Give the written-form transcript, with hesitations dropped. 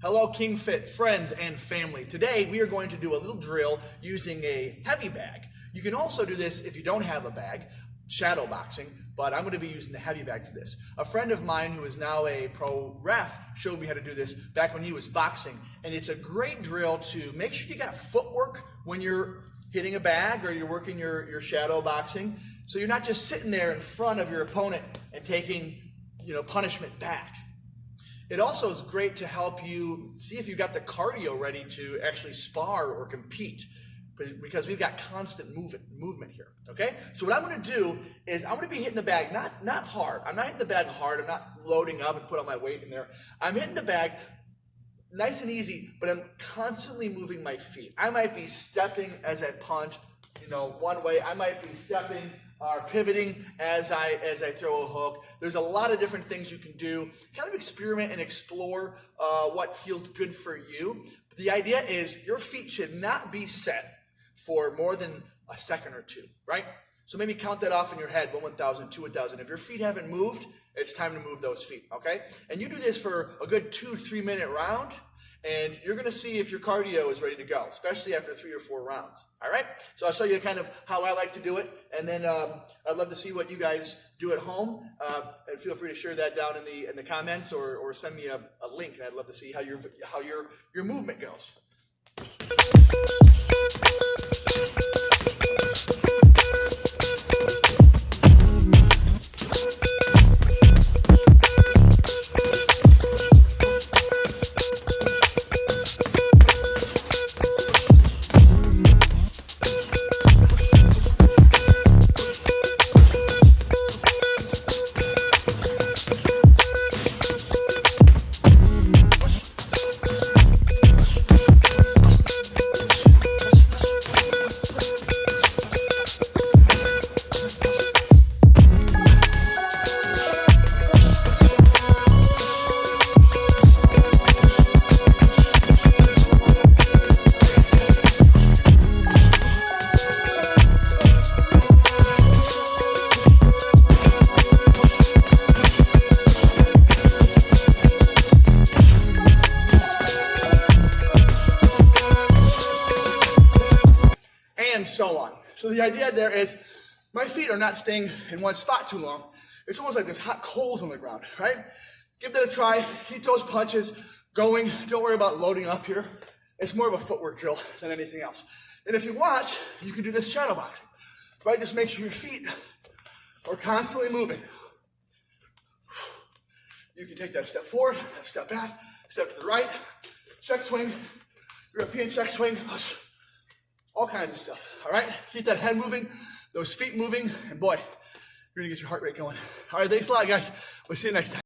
Hello King Fit friends and family. Today we are going to do a little drill using a heavy bag. You can also do this if you don't have a bag, shadow boxing, but I'm going to be using the heavy bag for this. A friend of mine who is now a pro ref showed me how to do this back when he was boxing, and it's a great drill to make sure you got footwork when you're hitting a bag or you're working your shadow boxing, so you're not just sitting there in front of your opponent and taking punishment back. It also is great to help you see if you've got the cardio ready to actually spar or compete, because we've got constant movement here, okay? So what I'm gonna do is I'm gonna be hitting the bag, not hard. I'm not hitting the bag hard. I'm not loading up and put all my weight in there. I'm hitting the bag nice and easy, but I'm constantly moving my feet. I might be stepping as I punch, one way. I might be stepping or pivoting as I throw a hook. There's a lot of different things you can do. Kind of experiment and explore what feels good for you. But the idea is your feet should not be set for more than a second or two, right? So maybe count that off in your head, 1,000, 2,000. If your feet haven't moved, it's time to move those feet, okay? And you do this for a good 2-3 minute round, and you're gonna see if your cardio is ready to go, especially after 3 or 4 rounds, all right? So I'll show you kind of how I like to do it, and then I'd love to see what you guys do at home, and feel free to share that down in the comments or send me a link, and I'd love to see how your movement goes. And so on. So the idea there is my feet are not staying in one spot too long. It's almost like there's hot coals on the ground, right? Give that a try. Keep those punches going. Don't worry about loading up here. It's more of a footwork drill than anything else. And if you watch, you can do this shadow boxing, right? Just make sure your feet are constantly moving. You can take that step forward, that step back, step to the right, check swing, European check swing, all kinds of stuff, all right? Keep that head moving, those feet moving, and boy, you're gonna get your heart rate going. All right, thanks a lot, guys. We'll see you next time.